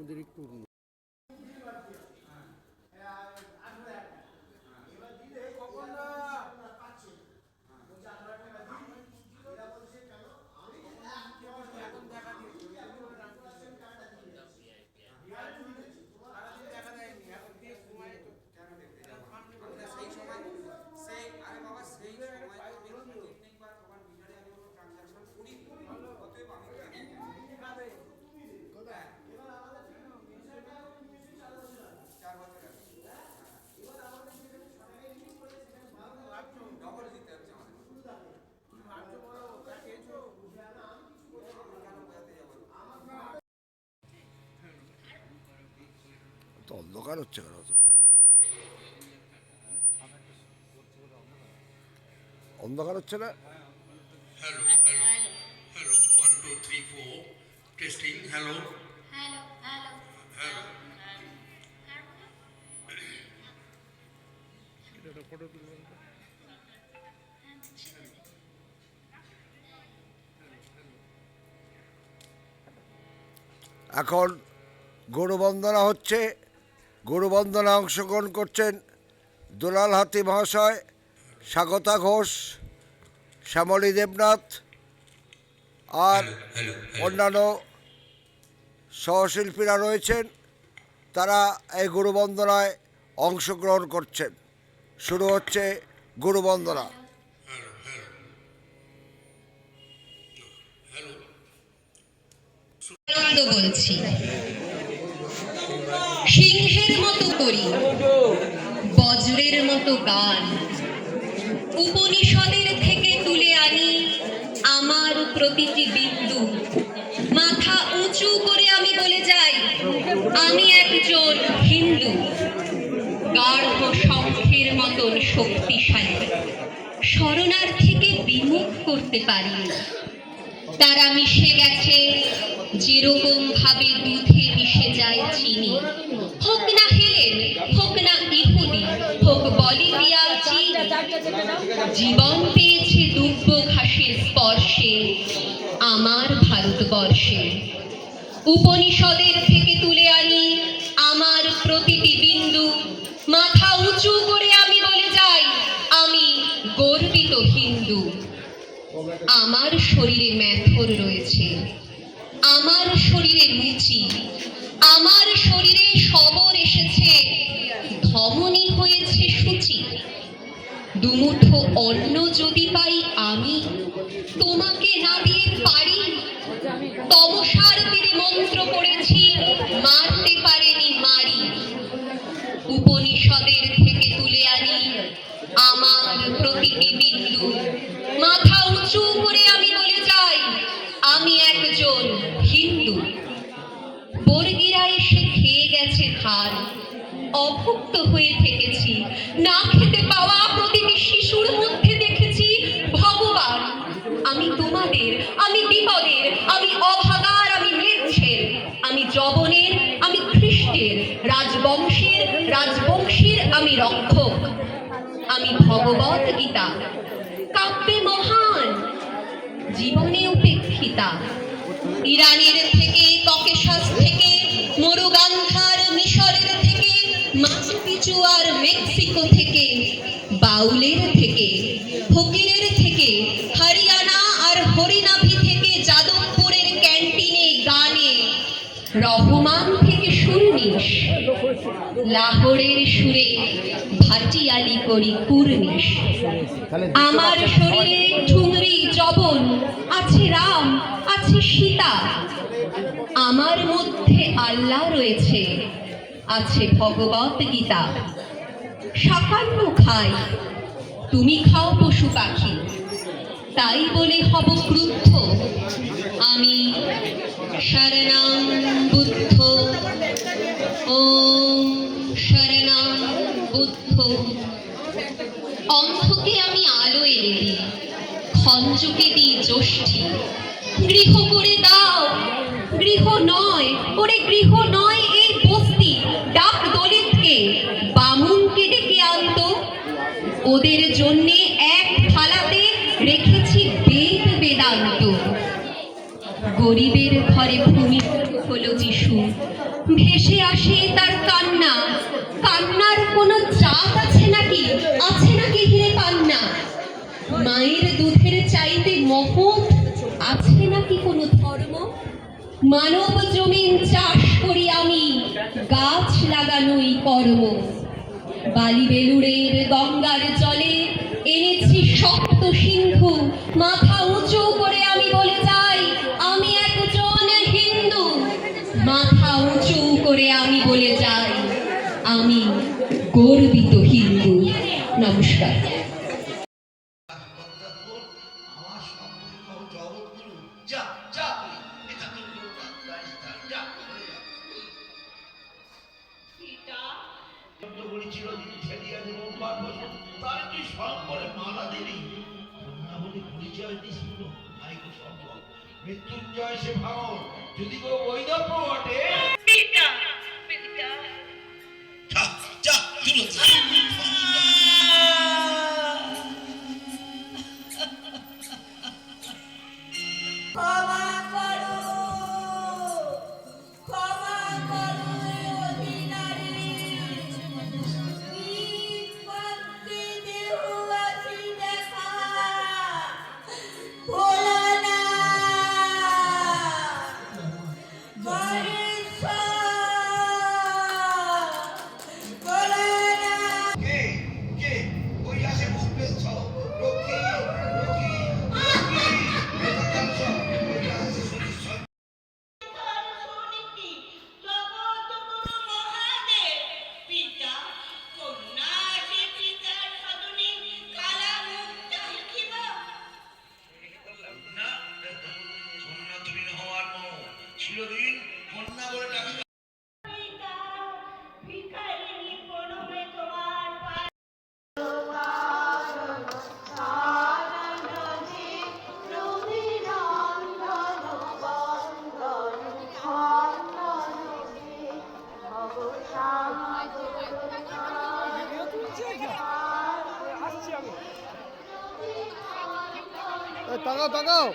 আমাদের একটু তো অন্ধকার হচ্ছে কেন অতটা? অন্ধকার হচ্ছে না? Hello, hello, hello. 1, 2, 3, 4. Testing. Hello. Hello, hello. Hello. এখন গরুবন্দনা হচ্ছে। গরুবন্দনা অংশগ্রহণ করছেন দুলাল হাতি মহাশয়, স্বাগতা ঘোষ, শ্যামলী দেবনাথ আর অন্যান্য সহশিল্পীরা রয়েছেন। তারা এই গরুবন্দনায় অংশগ্রহণ করছেন। শুরু হচ্ছে গরুবন্দনা। Hello, hello. Hello. আনন্দ বলছি, সিংহের মতো করি, বজ্রের মতো গান, উপনিষদের থেকে তুলে আনি আমার প্রতিটি বিন্দু। মাথা উঁচু করে আমি বলে যাই, আমি একজন হিন্দু। গাঢ় শঙ্খের মতন শক্তিশালী, শরণার্থীকে বিমুখ করতে পারি। তারা মিশে গেছে যেরকম ভাবে দুধে মিশে যায় চিনি। হোক না হেলেন, হোক না ইহুদি, হোক বলিভিয়া চীন, জীবন পেয়েছে দুব্য ঘাসের স্পর্শে আমার ভারতবর্ষে। উপনিষদের থেকে তুলে আনি আমার প্রতিটি বিন্দু। মাথা উঁচু করে আমি বলে যাই, আমি গর্বিত হিন্দু। আমার শরীরে মেথর রয়েছে, আমার শরীরে মুচি, আমার শরীরে সবর এসেছে, ধমনী হয়েছে সূচি। দুমুঠো অন্ন যদি পাই আমি, তোমাকে না দিয়ে পারি। তমসার তীরে মন্ত্র পড়েছি, মারতে পারেনি মারি। উপনিষদের থেকে তুলে আনি আমার প্রতিটি বিন্দু। মাথা উঁচু করে আমি বলে যাই, আমি একজন হিন্দু। বর্গীরা এসে খেয়ে গেছে ধান, অভুক্ত হয়ে থেকেছি। না খেতে পাওয়া প্রতিটি শিশুর মধ্যে দেখেছি ভগবান। আমি তোমাদের, আমি বিপদের, আমি অভাগার, আমি মৃচ্ছের, আমি যবনের, আমি খ্রিস্টের, রাজবংশীর আমি রক্ষক। আমি ভগবত গীতা, কাব্যে মহান, জীবনে উপেক্ষিতা। ইরানের থেকে, ককেশাস থেকে, মরুগান্ধার, মিশরের থেকে, মাচু পিচু আর মেক্সিকো থেকে, বাউলের থেকে, ফকিরের থেকে, হরিয়ানা আর হরিনাভি থেকে, যাদবপুরের ক্যান্টিনে গানে, রহমান থেকে সুরনিশ, লাহোরের সুরে ভাটিয়ালি করি কুর্নিশ। আমার শরীরে ঠুংরি যবন, আছে রাম, আছে সীতা। আমার মধ্যে আল্লাহ রয়েছে, আছে ভগবত গীতা। শাকান্ন খাই, তুমি খাও পশু পাখি, তাই বলে হব ক্রুদ্ধ। আমি শরণাং বুদ্ধ, ওম শরণাং বুদ্ধ। অন্ধকে আমি আলো এনে দিই, খঞ্জকে দিই যষ্টি। গৃহ করে দাও, গৃহ নয়, ওরে গৃহ নয় এই বস্তি। ডাক দলিতকে, বামুনকে ডেকে আনতো। ওদের জন্যে এক থালাতে রেখেছি বেদ বেদান্ত। গরিবের ঘরে ভূমি হলো যিশু, ভেসে আসে তার কান্না, কান্নার কোনো জাত আছে নাকি, আছে নাকি হিরে পান্না? মায়ের দুধের চাইতে মহৎ আছে নাকি কোনো ধর্ম? মানব জমিন চাষ করি আমি, গাছ লাগানোই কর্ম। বালি বেলুড়ের গঙ্গার জলে এনেছি সপ্ত সিন্ধু, মাথা উঁচু করে আমি বলে যাই আমি একজন হিন্দু। মাথা উঁচু করে আমি বলে যাই আমি গর্বিত হিন্দু। নমস্কার। আমার সম্পূর্ণ জগৎগুরু যা যা এটা তো যা চিরদিন ঠেলিয়া দেব তার কি সম্পরে মালা দেবী কন্যা বলে পরিচয় দিছিল নাইকো সম্ভব মৃত্যুঞ্জয় সে ভাঙর যদি গো বৈদব্য বটে যা যা ক্ষমা করো, ক্ষমা করো এ অধিনারী। বিপত্তি দেহ আছি দেখা, ভোলো না। ভোলো না। কে কে ওই আসে মুখবেশ রক্ষী রক্ষী রক্ষী বেদান্ত ওই আসে সতীশ্বর সুনীতি জগৎগুরু মহাদেব পিতা কন্যা সে পিতার সদনে কালা মুক্তা লিখিবা। না কন্যা তুমি হওয়ার মো চিরদিন কন্যা বলে ডাকি পিতা ভিখারিণী প্রণমে তোমার পায়ে তাকাও তাকাও